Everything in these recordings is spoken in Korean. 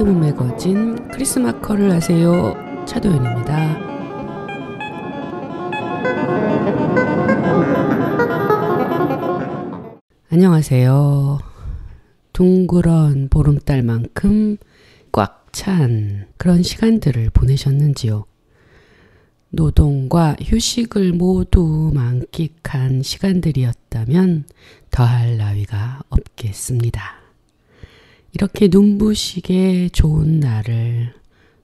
서울대문 매거진 크리스마커를 하세요. 차도연입니다. 안녕하세요. 둥그런 보름달만큼 꽉 찬 그런 시간들을 보내셨는지요? 노동과 휴식을 모두 만끽한 시간들이었다면 더할 나위가 없겠습니다. 이렇게 눈부시게 좋은 날을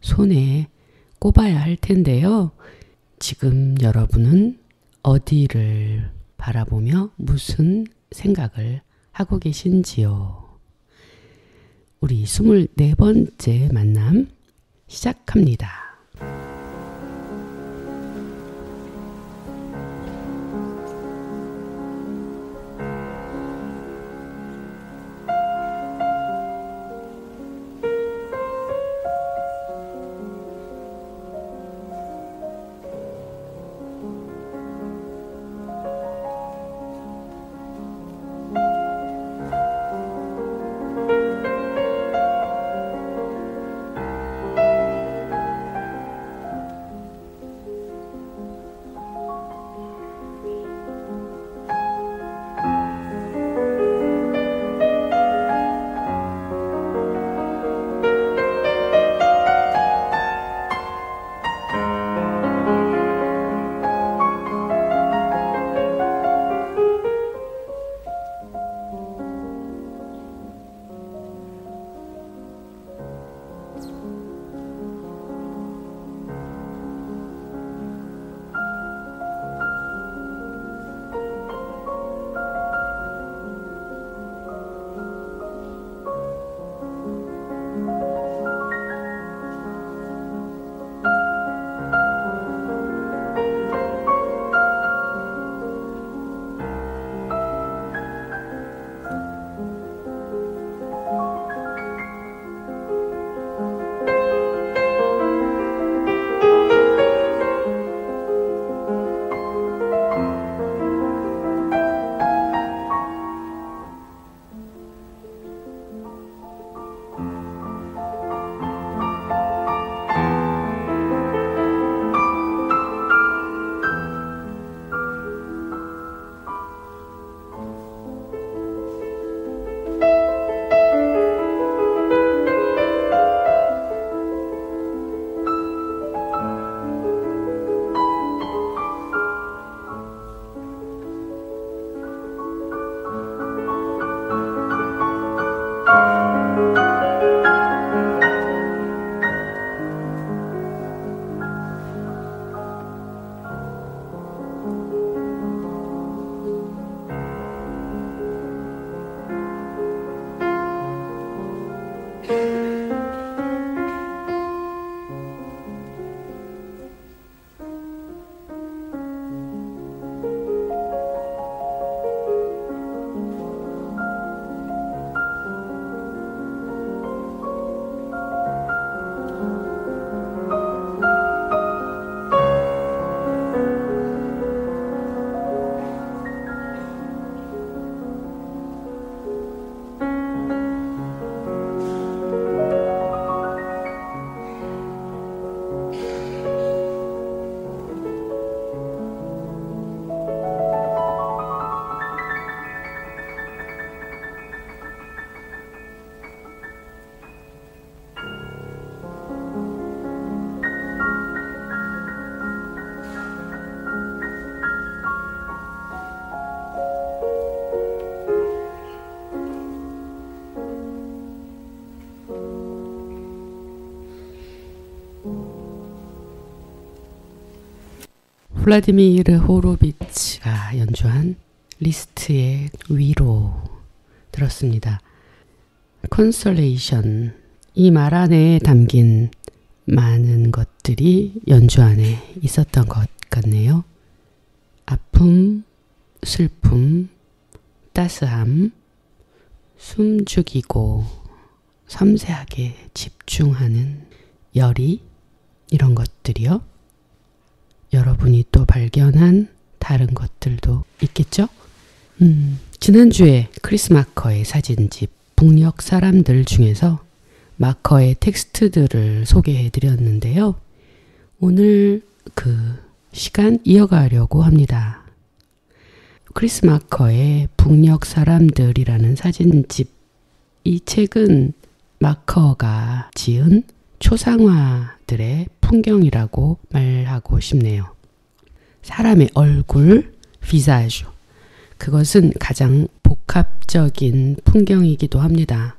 손에 꼽아야 할 텐데요. 지금 여러분은 어디를 바라보며 무슨 생각을 하고 계신지요? 우리 24번째 만남 시작합니다. 블라디미르 호로비츠가 연주한 리스트의 위로 들었습니다. 컨솔레이션, 이 말 안에 담긴 많은 것들이 연주 안에 있었던 것 같네요. 아픔, 슬픔, 따스함, 숨죽이고 섬세하게 집중하는 열의, 이런 것들이요. 여러분이 또 발견한 다른 것들도 있겠죠? 지난주에 크리스마커의 사진집 북녘 사람들 중에서 마커의 텍스트들을 소개해 드렸는데요. 오늘 그 시간 이어가려고 합니다. 크리스 마커의 북녘 사람들이라는 사진집. 이 책은 마커가 지은 초상화들의 풍경이라고 말하고 싶네요. 사람의 얼굴, 비사주. 그것은 가장 복합적인 풍경이기도 합니다.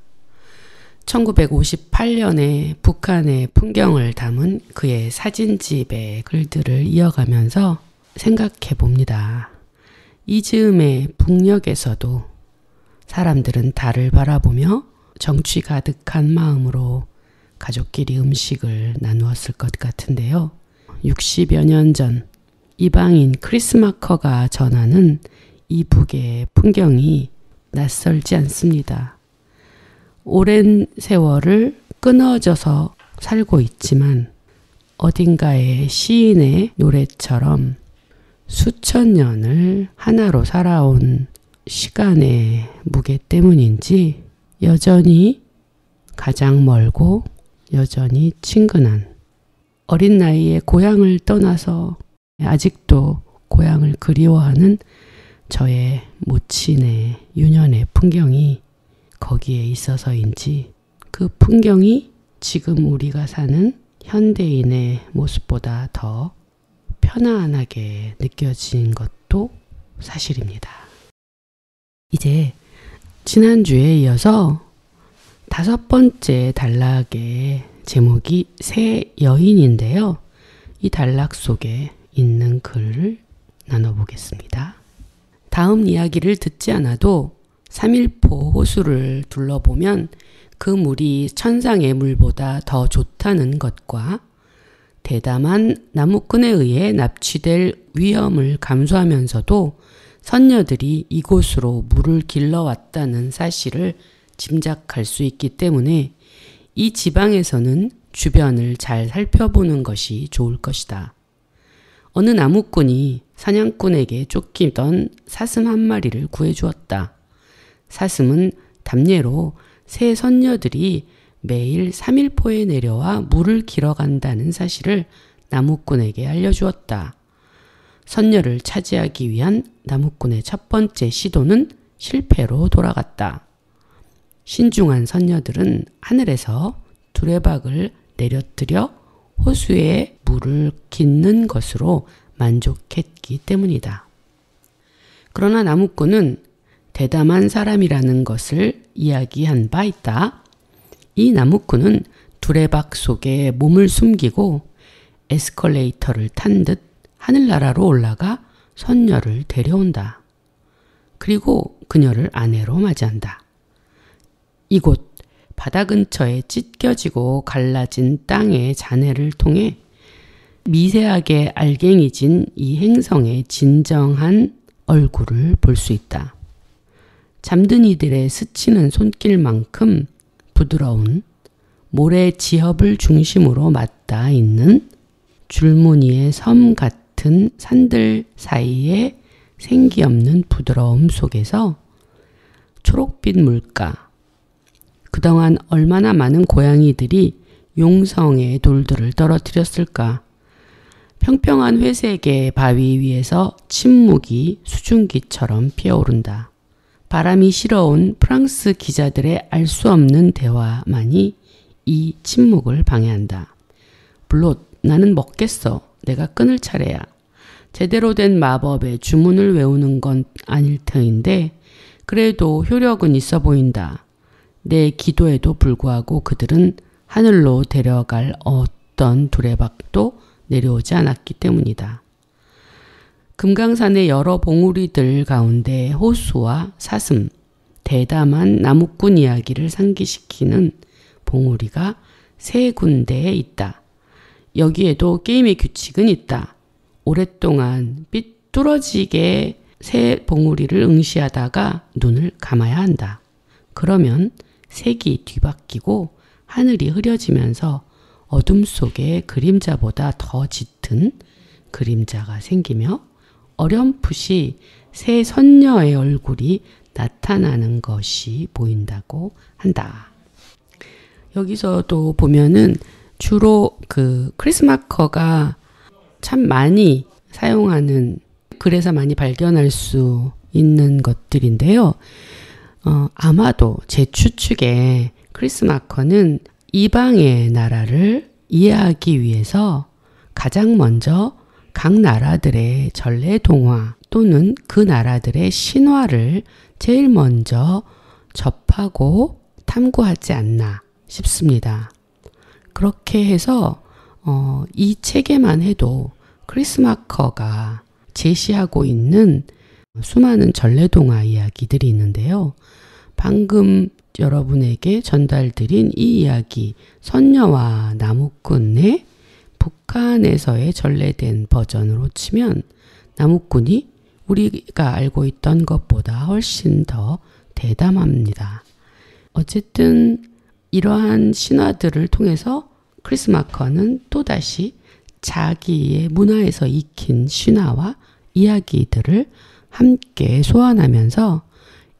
1958년에 북한의 풍경을 담은 그의 사진집의 글들을 이어가면서 생각해 봅니다. 이 즈음의 북녘에서도 사람들은 달을 바라보며 정취 가득한 마음으로 가족끼리 음식을 나누었을 것 같은데요. 60여 년 전 이방인 크리스 마커가 전하는 이 북의 풍경이 낯설지 않습니다. 오랜 세월을 끊어져서 살고 있지만 어딘가의 시인의 노래처럼 수천 년을 하나로 살아온 시간의 무게 때문인지 여전히 가장 멀고 여전히 친근한, 어린 나이에 고향을 떠나서 아직도 고향을 그리워하는 저의 모친의 유년의 풍경이 거기에 있어서인지 그 풍경이 지금 우리가 사는 현대인의 모습보다 더 편안하게 느껴진 것도 사실입니다. 이제 지난주에 이어서 5번째 단락의 제목이 새 여인인데요. 이 단락 속에 있는 글을 나눠보겠습니다. 다음 이야기를 듣지 않아도 3일포 호수를 둘러보면 그 물이 천상의 물보다 더 좋다는 것과 대담한 나무꾼에 의해 납치될 위험을 감수하면서도 선녀들이 이곳으로 물을 길러왔다는 사실을 짐작할 수 있기 때문에 이 지방에서는 주변을 잘 살펴보는 것이 좋을 것이다. 어느 나무꾼이 사냥꾼에게 쫓기던 사슴 한 마리를 구해주었다. 사슴은 담례로 새 선녀들이 매일 3일포에 내려와 물을 길어간다는 사실을 나무꾼에게 알려주었다. 선녀를 차지하기 위한 나무꾼의 첫 번째 시도는 실패로 돌아갔다. 신중한 선녀들은 하늘에서 두레박을 내려뜨려 호수에 물을 깃는 것으로 만족했기 때문이다. 그러나 나무꾼은 대담한 사람이라는 것을 이야기한 바 있다. 이 나무꾼은 두레박 속에 몸을 숨기고 에스컬레이터를 탄 듯 하늘나라로 올라가 선녀를 데려온다. 그리고 그녀를 아내로 맞이한다. 이곳 바다 근처에 찢겨지고 갈라진 땅의 잔해를 통해 미세하게 알갱이진 이 행성의 진정한 얼굴을 볼 수 있다. 잠든 이들의 스치는 손길만큼 부드러운 모래 지엽을 중심으로 맞닿아 있는 줄무늬의 섬 같은 산들 사이의 생기 없는 부드러움 속에서 초록빛 물가, 그동안 얼마나 많은 고양이들이 용성의 돌들을 떨어뜨렸을까. 평평한 회색의 바위 위에서 침묵이 수증기처럼 피어오른다. 바람이 실어온 프랑스 기자들의 알 수 없는 대화만이 이 침묵을 방해한다. 블롯, 나는 먹겠어. 내가 끊을 차례야. 제대로 된 마법의 주문을 외우는 건 아닐 터인데 그래도 효력은 있어 보인다. 내 기도에도 불구하고 그들은 하늘로 데려갈 어떤 두레박도 내려오지 않았기 때문이다. 금강산의 여러 봉우리들 가운데 호수와 사슴, 대담한 나무꾼 이야기를 상기시키는 봉우리가 3군데에 있다. 여기에도 게임의 규칙은 있다. 오랫동안 삐뚤어지게 새 봉우리를 응시하다가 눈을 감아야 한다. 그러면 색이 뒤바뀌고 하늘이 흐려지면서 어둠 속에 그림자보다 더 짙은 그림자가 생기며 어렴풋이 새 선녀의 얼굴이 나타나는 것이 보인다고 한다. 여기서도 보면은 주로 그 크리스마커가 참 많이 사용하는, 그래서 많이 발견할 수 있는 것들인데요. 아마도 제 추측에 크리스마커는 이방의 나라를 이해하기 위해서 가장 먼저 각 나라들의 전래동화 또는 그 나라들의 신화를 제일 먼저 접하고 탐구하지 않나 싶습니다. 그렇게 해서 이 책에만 해도 크리스마커가 제시하고 있는 수많은 전래동화 이야기들이 있는데요. 방금 여러분에게 전달드린 이 이야기, 선녀와 나무꾼의 북한에서의 전래된 버전으로 치면 나무꾼이 우리가 알고 있던 것보다 훨씬 더 대담합니다. 어쨌든 이러한 신화들을 통해서 크리스마커는 또다시 자기의 문화에서 익힌 신화와 이야기들을 함께 소환하면서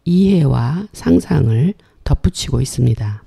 이해와 상상을 덧붙이고 있습니다.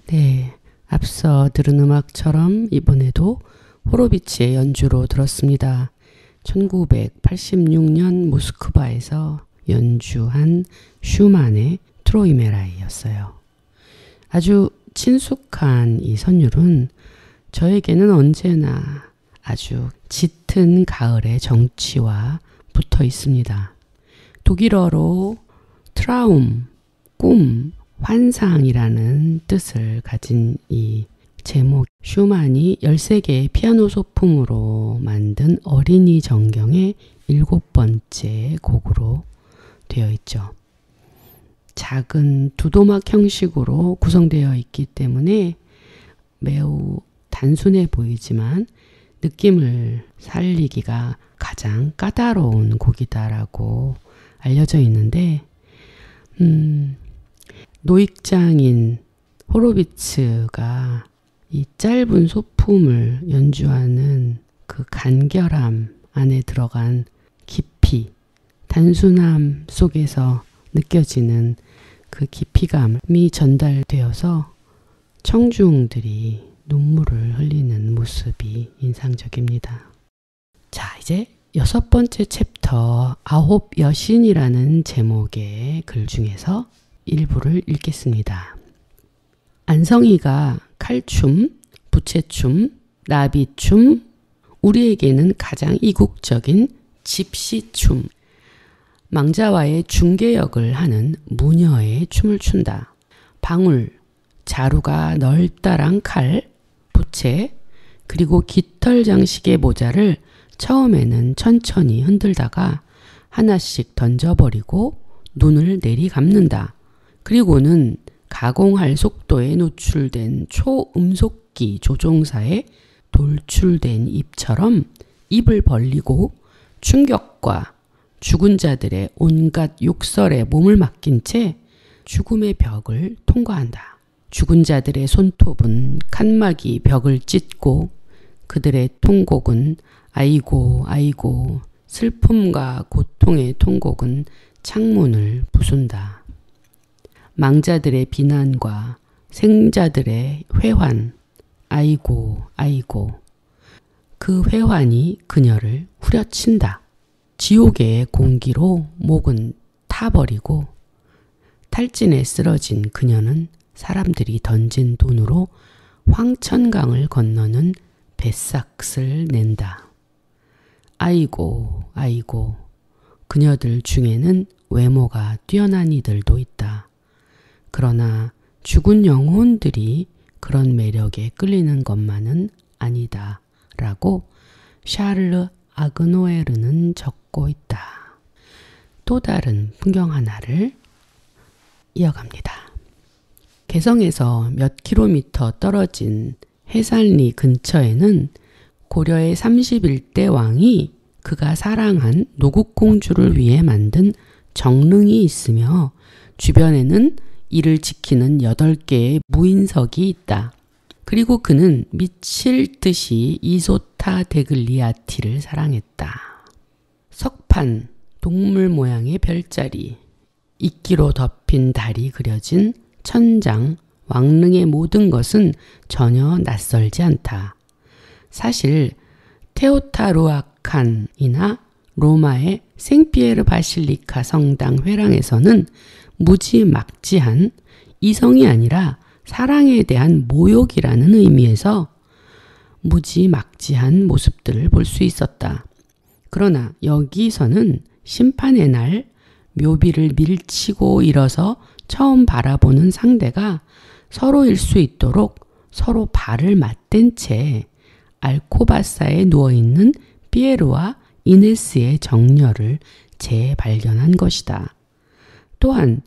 네, 앞서 들은 음악처럼 이번에도 호로비츠의 연주로 들었습니다. 1986년 모스크바에서 연주한 슈만의 트로이메라이였어요. 아주 친숙한 이 선율은 저에게는 언제나 아주 짙은 가을의 정취와 붙어 있습니다. 독일어로 트라움, 꿈, 환상이라는 뜻을 가진 이 제목, 슈만이 13개의 피아노 소품으로 만든 어린이 정경의 7번째 곡으로 되어 있죠. 작은 두도막 형식으로 구성되어 있기 때문에 매우 단순해 보이지만 느낌을 살리기가 가장 까다로운 곡이다라고 알려져 있는데 노익장인 호로비츠가 이 짧은 소품을 연주하는 그 간결함 안에 들어간 깊이, 단순함 속에서 느껴지는 그 깊이감이 전달되어서 청중들이 눈물을 흘리는 모습이 인상적입니다. 자, 이제 6번째 챕터 아홉 여신이라는 제목의 글 중에서 일부를 읽겠습니다. 안성이가 칼춤, 부채춤, 나비춤, 우리에게는 가장 이국적인 집시춤, 망자와의 중개역을 하는 무녀의 춤을 춘다. 방울, 자루가 널따란 칼, 부채, 그리고 깃털 장식의 모자를 처음에는 천천히 흔들다가 하나씩 던져버리고 눈을 내리감는다. 그리고는 가공할 속도에 노출된 초음속기 조종사의 돌출된 입처럼 입을 벌리고 충격과 죽은 자들의 온갖 욕설에 몸을 맡긴 채 죽음의 벽을 통과한다. 죽은 자들의 손톱은 칸막이 벽을 찢고 그들의 통곡은 아이고 아이고, 슬픔과 고통의 통곡은 창문을 부순다. 망자들의 비난과 생자들의 회환, 아이고 아이고, 그 회환이 그녀를 후려친다. 지옥의 공기로 목은 타버리고 탈진에 쓰러진 그녀는 사람들이 던진 돈으로 황천강을 건너는 뱃삭을 낸다. 아이고 아이고, 그녀들 중에는 외모가 뛰어난 이들도 있다. 그러나 죽은 영혼들이 그런 매력에 끌리는 것만은 아니다 라고 샤를르 아그노에르는 적고 있다. 또 다른 풍경 하나를 이어갑니다. 개성에서 몇 킬로미터 떨어진 해산리 근처에는 고려의 31대 왕이 그가 사랑한 노국공주를 위해 만든 정릉이 있으며 주변에는 이를 지키는 8개의 무인석이 있다. 그리고 그는 미칠 듯이 이소타 데글리아티를 사랑했다. 석판, 동물 모양의 별자리, 이끼로 덮인 달이 그려진 천장, 왕릉의 모든 것은 전혀 낯설지 않다. 사실 테오타루아칸이나 로마의 생피에르 바실리카 성당 회랑에서는 무지막지한 이성이 아니라 사랑에 대한 모욕이라는 의미에서 무지막지한 모습들을 볼 수 있었다. 그러나 여기서는 심판의 날 묘비를 밀치고 일어서 처음 바라보는 상대가 서로일 수 있도록 서로 발을 맞댄 채 알코바사에 누워있는 피에르와 이네스의 정열을 재발견한 것이다. 또한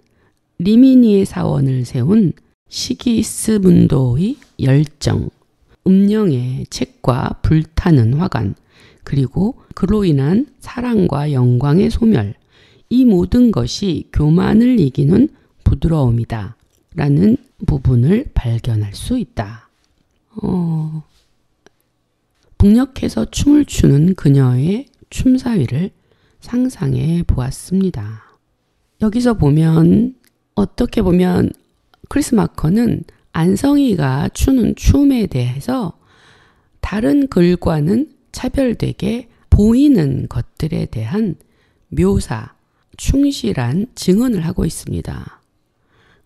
리미니의 사원을 세운 시기스문도의 열정, 음령의 책과 불타는 화관, 그리고 그로 인한 사랑과 영광의 소멸, 이 모든 것이 교만을 이기는 부드러움이다 라는 부분을 발견할 수 있다. 북녘에서 춤을 추는 그녀의 춤사위를 상상해 보았습니다. 여기서 보면 어떻게 보면 크리스 마커는 안성이가 추는 춤에 대해서 다른 글과는 차별되게 보이는 것들에 대한 묘사, 충실한 증언을 하고 있습니다.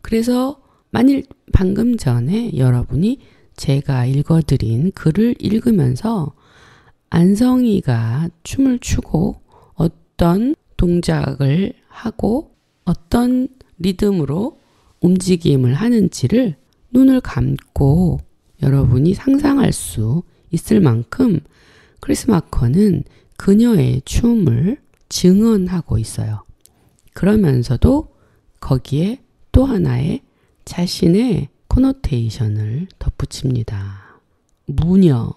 그래서 만일 방금 전에 여러분이 제가 읽어드린 글을 읽으면서 안성이가 춤을 추고 어떤 동작을 하고 어떤 리듬으로 움직임을 하는지를 눈을 감고 여러분이 상상할 수 있을 만큼 크리스 마커는 그녀의 춤을 증언하고 있어요. 그러면서도 거기에 또 하나의 자신의 코노테이션을 덧붙입니다. 무녀,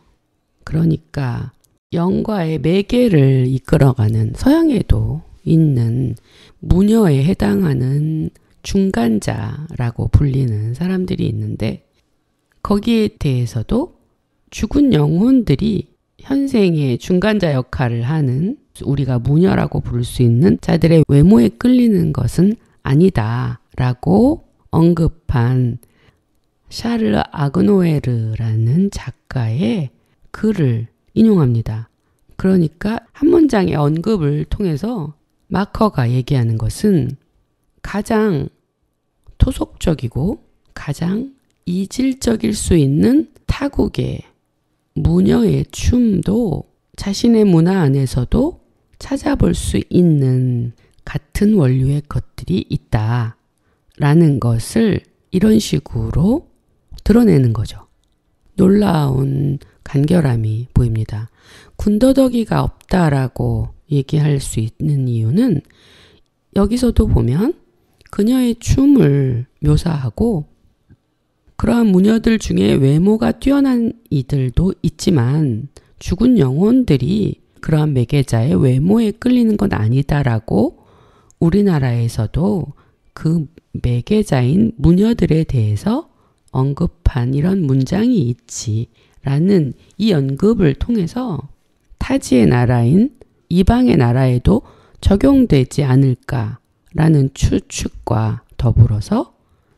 그러니까 영과의 매개를 이끌어가는, 서양에도 있는 무녀에 해당하는 중간자라고 불리는 사람들이 있는데, 거기에 대해서도 죽은 영혼들이 현생의 중간자 역할을 하는, 우리가 무녀라고 부를 수 있는 자들의 외모에 끌리는 것은 아니다라고 언급한 샤를르 아그노에르라는 작가의 글을 인용합니다. 그러니까 한 문장의 언급을 통해서 마커가 얘기하는 것은 가장 토속적이고 가장 이질적일 수 있는 타국의 무녀의 춤도 자신의 문화 안에서도 찾아볼 수 있는 같은 원류의 것들이 있다라는 것을 이런 식으로 드러내는 거죠. 놀라운 간결함이 보입니다. 군더더기가 없다라고 얘기할 수 있는 이유는 여기서도 보면 그녀의 춤을 묘사하고 그러한 무녀들 중에 외모가 뛰어난 이들도 있지만 죽은 영혼들이 그러한 매개자의 외모에 끌리는 건 아니다라고 우리나라에서도 그 매개자인 무녀들에 대해서 언급한 이런 문장이 있지라는 이 언급을 통해서 타지의 나라인 이방의 나라에도 적용되지 않을까라는 추측과 더불어서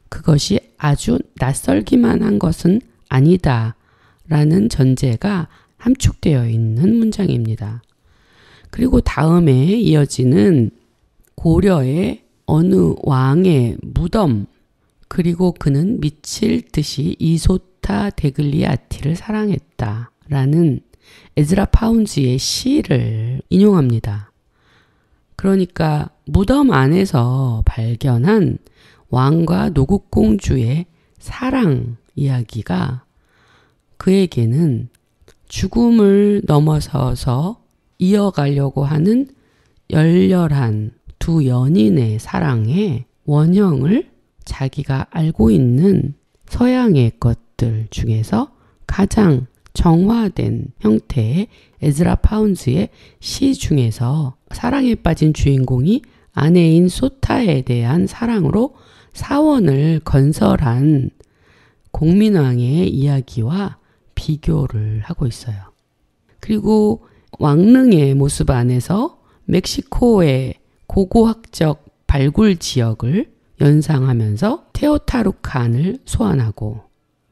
그것이 아주 낯설기만 한 것은 아니다라는 전제가 함축되어 있는 문장입니다. 그리고 다음에 이어지는 고려의 어느 왕의 무덤, 그리고 그는 미칠 듯이 이소타 데글리아티를 사랑했다라는 에즈라 파운즈의 시를 인용합니다. 그러니까 무덤 안에서 발견한 왕과 노국공주의 사랑 이야기가 그에게는 죽음을 넘어서서 이어가려고 하는 열렬한 두 연인의 사랑의 원형을 자기가 알고 있는 서양의 것들 중에서 가장 정화된 형태의 에즈라 파운즈의 시 중에서 사랑에 빠진 주인공이 아내인 소타에 대한 사랑으로 사원을 건설한 공민왕의 이야기와 비교를 하고 있어요. 그리고 왕릉의 모습 안에서 멕시코의 고고학적 발굴 지역을 연상하면서 테오타루칸을 소환하고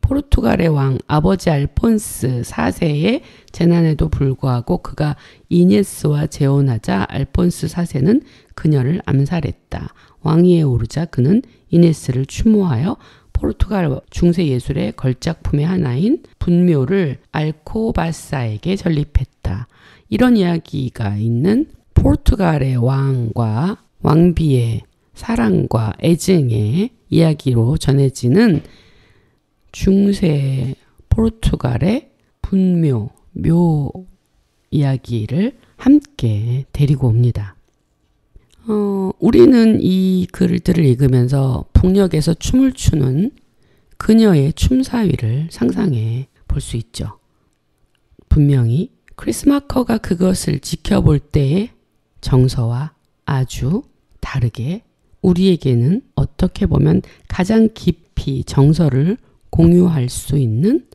포르투갈의 왕 아버지 알폰스 4세의 재난에도 불구하고 그가 이네스와 재혼하자 알폰스 4세는 그녀를 암살했다. 왕위에 오르자 그는 이네스를 추모하여 포르투갈 중세 예술의 걸작품의 하나인 분묘를 알코바사에게 전립했다. 이런 이야기가 있는 포르투갈의 왕과 왕비의 사랑과 애증의 이야기로 전해지는 중세 포르투갈의 분묘, 묘 이야기를 함께 데리고 옵니다. 우리는 이 글들을 읽으면서 북녘에서 춤을 추는 그녀의 춤사위를 상상해 볼 수 있죠. 분명히 크리스 마커가 그것을 지켜볼 때의 정서와 아주 다르게 우리에게는 어떻게 보면 가장 깊이 정서를 공유할 수 있는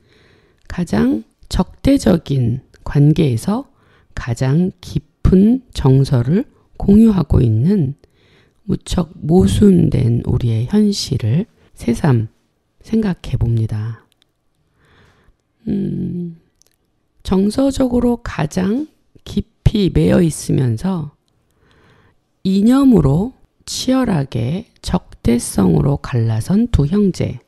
가장 적대적인 관계에서 가장 깊은 정서를 공유하고 있는 무척 모순된 우리의 현실을 새삼 생각해 봅니다. 정서적으로 가장 깊이 매여 있으면서 이념으로 치열하게 적대성으로 갈라선 두 형제.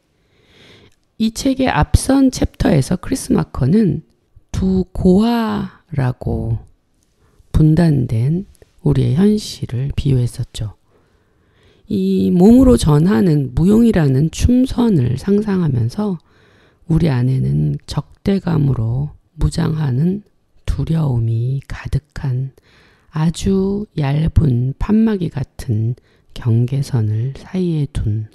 이 책의 앞선 챕터에서 크리스 마커는 두 고아라고 분단된 우리의 현실을 비유했었죠. 이 몸으로 전하는 무용이라는 춤선을 상상하면서 우리 안에는 적대감으로 무장하는 두려움이 가득한 아주 얇은 판마기 같은 경계선을 사이에 둔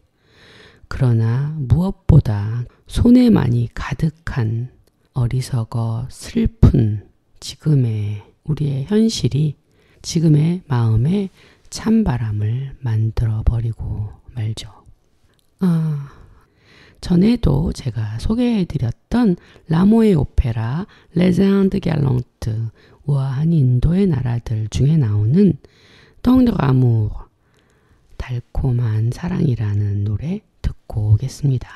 그러나 무엇보다 손에만이 가득한 어리석어 슬픈 지금의 우리의 현실이 지금의 마음에 찬바람을 만들어버리고 말죠. 전에도 제가 소개해드렸던 라모의 오페라 레제앙드 갤런트 우아한 인도의 나라들 중에 나오는 똥 아무르 달콤한 사랑이라는 노래 듣고 오겠습니다.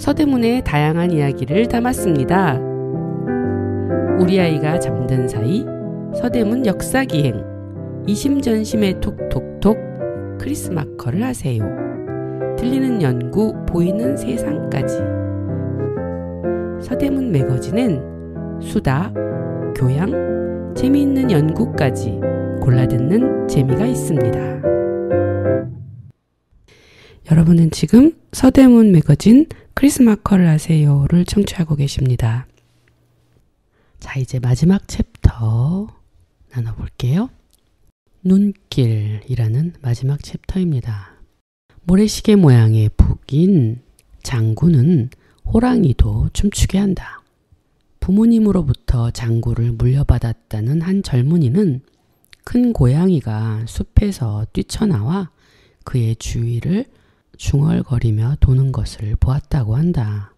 서대문의 다양한 이야기를 담았습니다. 우리 아이가 잠든 사이 서대문 역사기행 이심전심의 톡톡톡 크리스마커를 하세요. 들리는 연구 보이는 세상까지. 서대문 매거진엔 수다, 교양, 재미있는 연구까지 골라듣는 재미가 있습니다. 여러분은 지금 서대문 매거진 크리스마커를 하세요를 청취하고 계십니다. 자, 이제 마지막 챕터 나눠볼게요. 눈길이라는 마지막 챕터입니다. 모래시계 모양의 북인 장구는 호랑이도 춤추게 한다. 부모님으로부터 장구를 물려받았다는 한 젊은이는 큰 고양이가 숲에서 뛰쳐나와 그의 주위를 중얼거리며 도는 것을 보았다고 한다.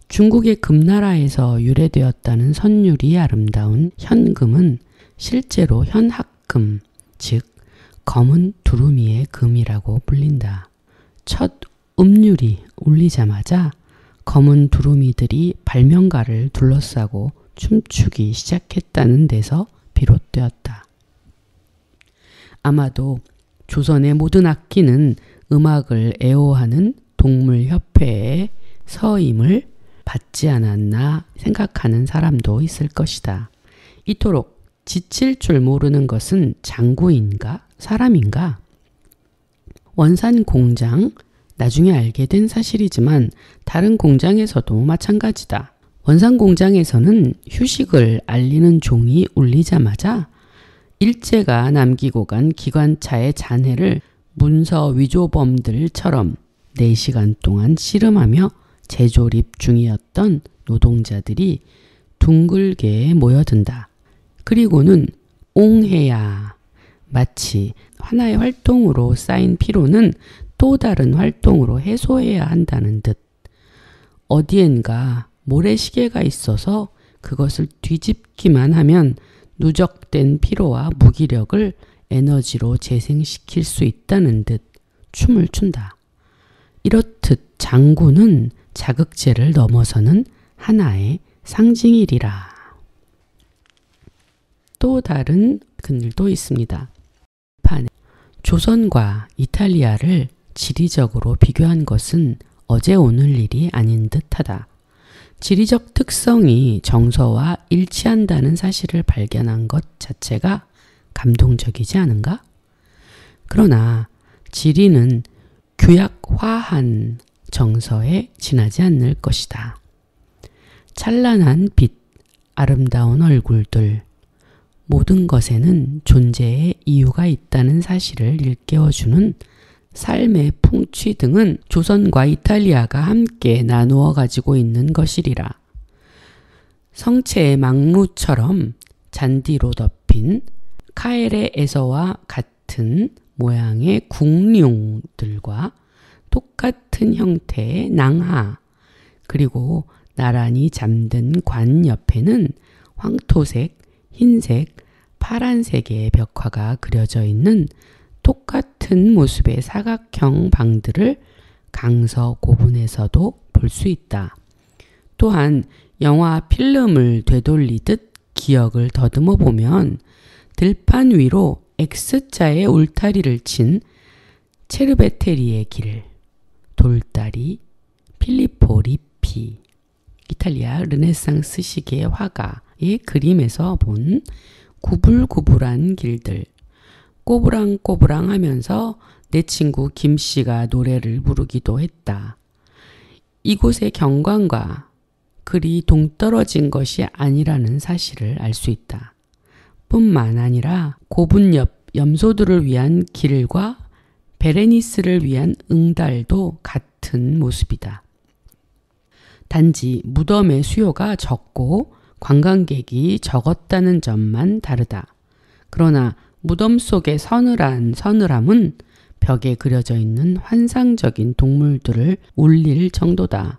중국의 금나라에서 유래되었다는 선율이 아름다운 현금은 실제로 현학금, 즉 검은 두루미의 금이라고 불린다. 첫 음률이 울리자마자 검은 두루미들이 발명가를 둘러싸고 춤추기 시작했다는 데서 비롯되었다. 아마도 조선의 모든 악기는 음악을 애호하는 동물협회의 서임을 받지 않았나 생각하는 사람도 있을 것이다. 이토록 지칠 줄 모르는 것은 장구인가 사람인가? 원산 공장, 나중에 알게 된 사실이지만 다른 공장에서도 마찬가지다. 원산 공장에서는 휴식을 알리는 종이 울리자마자 일제가 남기고 간 기관차의 잔해를 문서 위조범들처럼 4시간 동안 씨름하며 재조립 중이었던 노동자들이 둥글게 모여든다. 그리고는 옹해야, 마치 하나의 활동으로 쌓인 피로는 또 다른 활동으로 해소해야 한다는 듯 어디엔가 모래시계가 있어서 그것을 뒤집기만 하면 누적된 피로와 무기력을 에너지로 재생시킬 수 있다는 듯 춤을 춘다. 이렇듯 장구는 자극제를 넘어서는 하나의 상징이리라. 또 다른 글도 있습니다. 조선과 이탈리아를 지리적으로 비교한 것은 어제 오늘 일이 아닌 듯하다. 지리적 특성이 정서와 일치한다는 사실을 발견한 것 자체가 감동적이지 않은가? 그러나 지리는 규약화한 정서에 지나지 않을 것이다. 찬란한 빛, 아름다운 얼굴들, 모든 것에는 존재의 이유가 있다는 사실을 일깨워주는 삶의 풍취 등은 조선과 이탈리아가 함께 나누어 가지고 있는 것이리라. 성체의 망루처럼 잔디로 덮인 카엘의 에서와 같은 모양의 궁룡들과 똑같은 형태의 낭하, 그리고 나란히 잠든 관 옆에는 황토색, 흰색, 파란색의 벽화가 그려져 있는 똑같은 모습의 사각형 방들을 강서 고분에서도 볼 수 있다. 또한 영화 필름을 되돌리듯 기억을 더듬어 보면 들판 위로 X자의 울타리를 친 체르베테리의 길, 돌다리, 필리포 리피, 이탈리아 르네상스 시기의 화가의 그림에서 본 구불구불한 길들, 꼬부랑꼬부랑 하면서 내 친구 김씨가 노래를 부르기도 했다. 이곳의 경관과 그리 동떨어진 것이 아니라는 사실을 알 수 있다. 뿐만 아니라 고분 옆 염소들을 위한 길과 베레니스를 위한 응달도 같은 모습이다. 단지 무덤의 수요가 적고 관광객이 적었다는 점만 다르다. 그러나 무덤 속의 서늘함은 벽에 그려져 있는 환상적인 동물들을 울릴 정도다.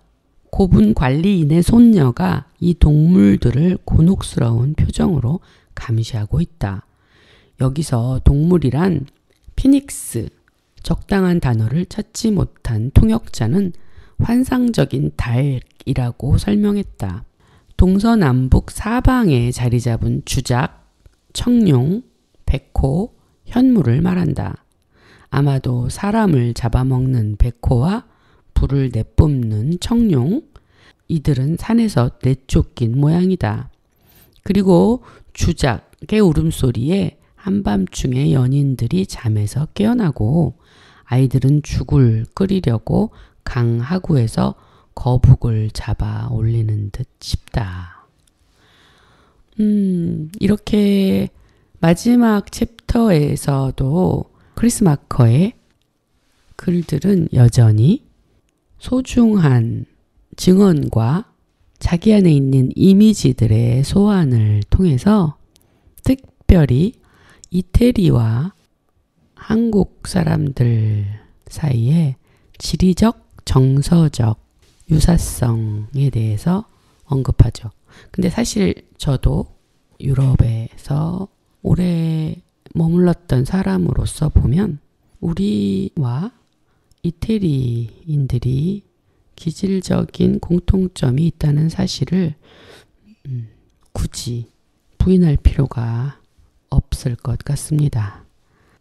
고분 관리인의 손녀가 이 동물들을 곤혹스러운 표정으로 감시하고 있다. 여기서 동물이란 피닉스, 적당한 단어를 찾지 못한 통역자는 환상적인 달이라고 설명했다. 동서남북 사방에 자리 잡은 주작, 청룡, 백호, 현무를 말한다. 아마도 사람을 잡아먹는 백호와 불을 내뿜는 청룡, 이들은 산에서 내쫓긴 모양이다. 그리고 주작의 울음소리에 한밤중에 연인들이 잠에서 깨어나고 아이들은 죽을 끓이려고 강 하구에서 거북을 잡아 올리는 듯 싶다. 이렇게 마지막 챕터에서도 크리스 마커의 글들은 여전히 소중한 증언과 자기 안에 있는 이미지들의 소환을 통해서 특별히 이태리와 한국 사람들 사이에 지리적, 정서적 유사성에 대해서 언급하죠. 근데 사실 저도 유럽에서 오래 머물렀던 사람으로서 보면 우리와 이태리인들이 기질적인 공통점이 있다는 사실을 굳이 부인할 필요가 없을 것 같습니다.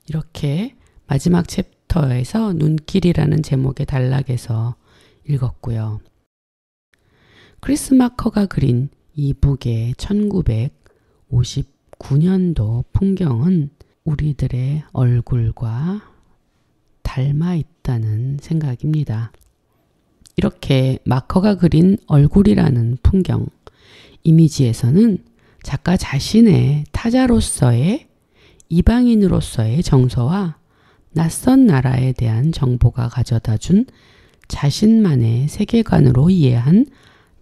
이렇게 마지막 챕터에서 눈길이라는 제목의 단락에서 읽었고요. 크리스 마커가 그린 이북의 1959년도 풍경은 우리들의 얼굴과 닮아 있다는 생각입니다. 이렇게 마커가 그린 얼굴이라는 풍경, 이미지에서는 작가 자신의 타자로서의 이방인으로서의 정서와 낯선 나라에 대한 정보가 가져다준 자신만의 세계관으로 이해한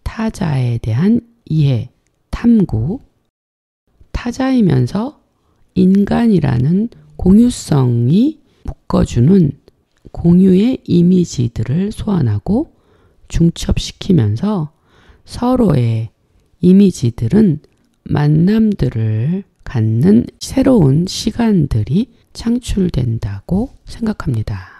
타자에 대한 이해, 탐구, 타자이면서 인간이라는 공유성이 묶어주는 공유의 이미지들을 소환하고 중첩시키면서 서로의 이미지들은 만남들을 갖는 새로운 시간들이 창출된다고 생각합니다.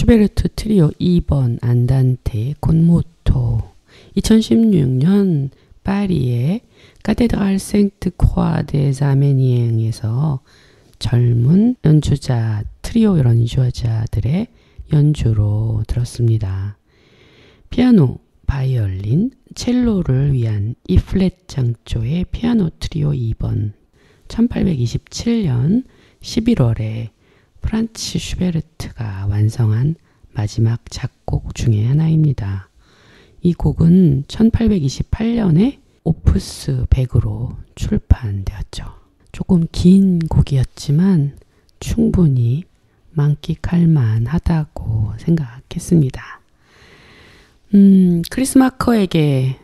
슈베르트 트리오 2번 안단테 콘 모토 2016년 파리의 카테드랄 생트 크와 데 자메니엥에서 젊은 연주자 트리오 연주자들의 연주로 들었습니다. 피아노, 바이올린, 첼로를 위한 E플랫 장조의 피아노 트리오 2번 1827년 11월에 프란츠 슈베르트가 완성한 마지막 작곡 중의 하나입니다. 이 곡은 1828년에 오프스 100으로 출판되었죠. 조금 긴 곡이었지만 충분히 만끽할 만하다고 생각했습니다. 크리스 마커에게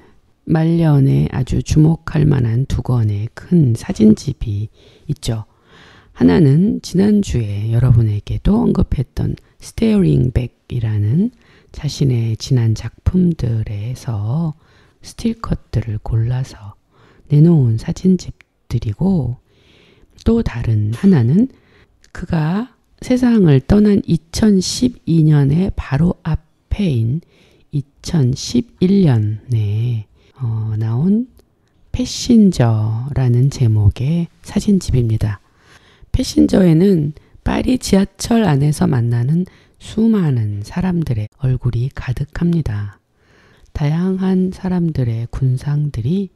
말년에 아주 주목할 만한 두 권의 큰 사진집이 있죠. 하나는 지난주에 여러분에게도 언급했던 스테어링 백이라는 자신의 지난 작품들에서 스틸컷들을 골라서 내놓은 사진집들이고, 또 다른 하나는 그가 세상을 떠난 2012년의 바로 앞에인 2011년에 나온 패신저라는 제목의 사진집입니다. 패신저에는 파리 지하철 안에서 만나는 수많은 사람들의 얼굴이 가득합니다. 다양한 사람들의 군상들이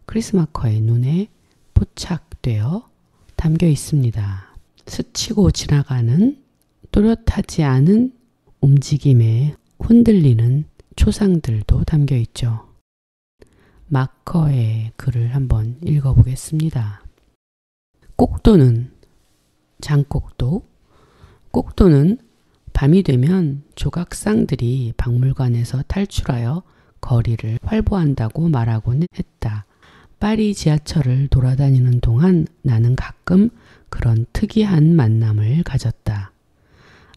크리스 마커의 눈에 포착되어 담겨 있습니다. 스치고 지나가는 또렷하지 않은 움직임에 흔들리는 초상들도 담겨 있죠. 마커의 글을 한번 읽어보겠습니다. 꼭도는 장꼭도, 꼭도는 밤이 되면 조각상들이 박물관에서 탈출하여 거리를 활보한다고 말하곤 했다. 파리 지하철을 돌아다니는 동안 나는 가끔 그런 특이한 만남을 가졌다.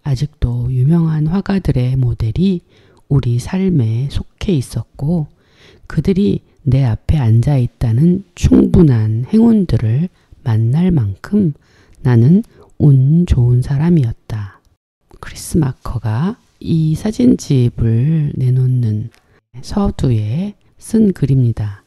아직도 유명한 화가들의 모델이 우리 삶에 속해 있었고, 그들이 내 앞에 앉아 있다는 충분한 행운들을 만날 만큼 나는 운 좋은 사람이었다. 크리스 마커가 이 사진집을 내놓는 서두에 쓴 글입니다.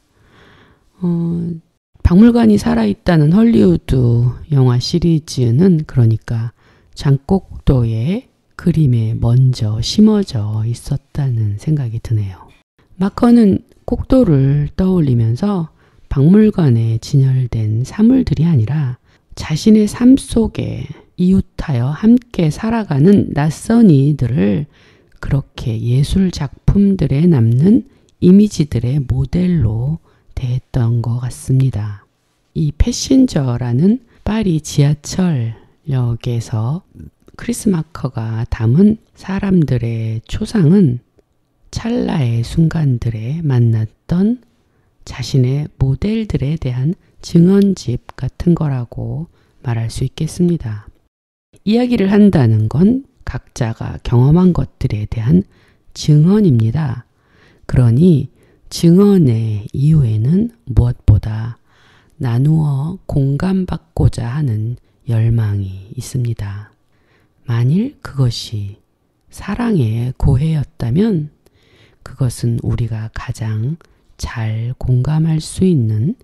박물관이 살아있다는 헐리우드 영화 시리즈는 그러니까 장곡도의 그림에 먼저 심어져 있었다는 생각이 드네요. 마커는 꼭도를 떠올리면서 박물관에 진열된 사물들이 아니라 자신의 삶 속에 이웃하여 함께 살아가는 낯선 이들을 그렇게 예술 작품들에 남는 이미지들의 모델로 대했던 것 같습니다. 이 패신저라는 파리 지하철역에서 크리스 마커가 담은 사람들의 초상은 찰나의 순간들에 만났던 자신의 모델들에 대한 증언집 같은 거라고 말할 수 있겠습니다. 이야기를 한다는 건 각자가 경험한 것들에 대한 증언입니다. 그러니 증언의 이유에는 무엇보다 나누어 공감받고자 하는 열망이 있습니다. 만일 그것이 사랑의 고해였다면 그것은 우리가 가장 잘 공감할 수 있는,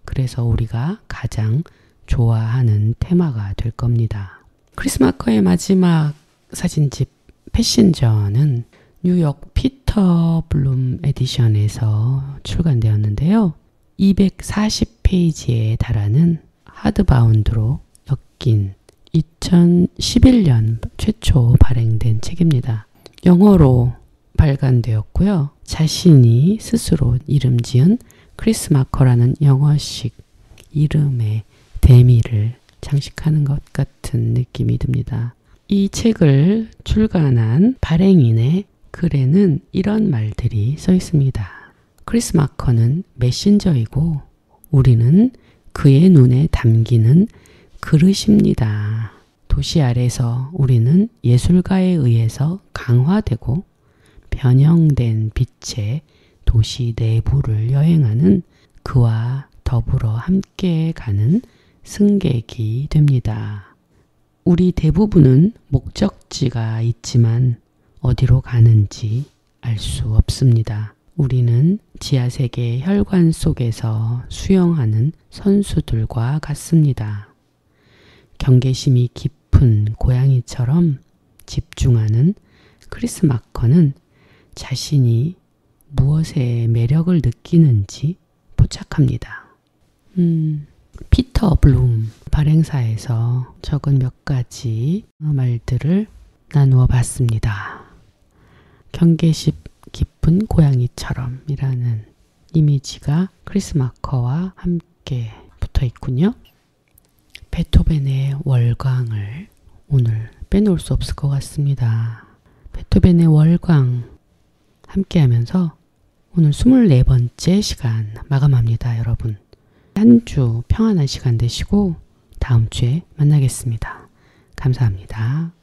그래서 우리가 가장 좋아하는 테마가 될 겁니다. 크리스 마커의 마지막 사진집 패신저는 뉴욕 피터 블룸 에디션에서 출간되었는데요. 240페이지에 달하는 하드바운드로 엮인 2011년 최초 발행된 책입니다. 영어로 발간되었고요. 자신이 스스로 이름 지은 크리스 마커라는 영어식 이름의 대미를 장식하는 것 같은 느낌이 듭니다. 이 책을 출간한 발행인의 글에는 이런 말들이 써 있습니다. 크리스 마커는 메신저이고 우리는 그의 눈에 담기는 그릇입니다. 도시 아래서 우리는 예술가에 의해서 강화되고 변형된 빛의 도시 내부를 여행하는 그와 더불어 함께 가는 승객이 됩니다. 우리 대부분은 목적지가 있지만 어디로 가는지 알 수 없습니다. 우리는 지하세계 혈관 속에서 수영하는 선수들과 같습니다. 경계심이 깊은 고양이처럼 집중하는 크리스 마커는 자신이 무엇에 매력을 느끼는지 포착합니다. 피터 블룸 발행사에서 적은 몇 가지 말들을 나누어 봤습니다. 경계심 깊은 고양이처럼 이라는 이미지가 크리스 마커와 함께 붙어 있군요. 베토벤의 월광을 오늘 빼놓을 수 없을 것 같습니다. 베토벤의 월광 함께 하면서 오늘 24번째 시간 마감합니다, 여러분. 한 주 평안한 시간 되시고 다음 주에 만나겠습니다. 감사합니다.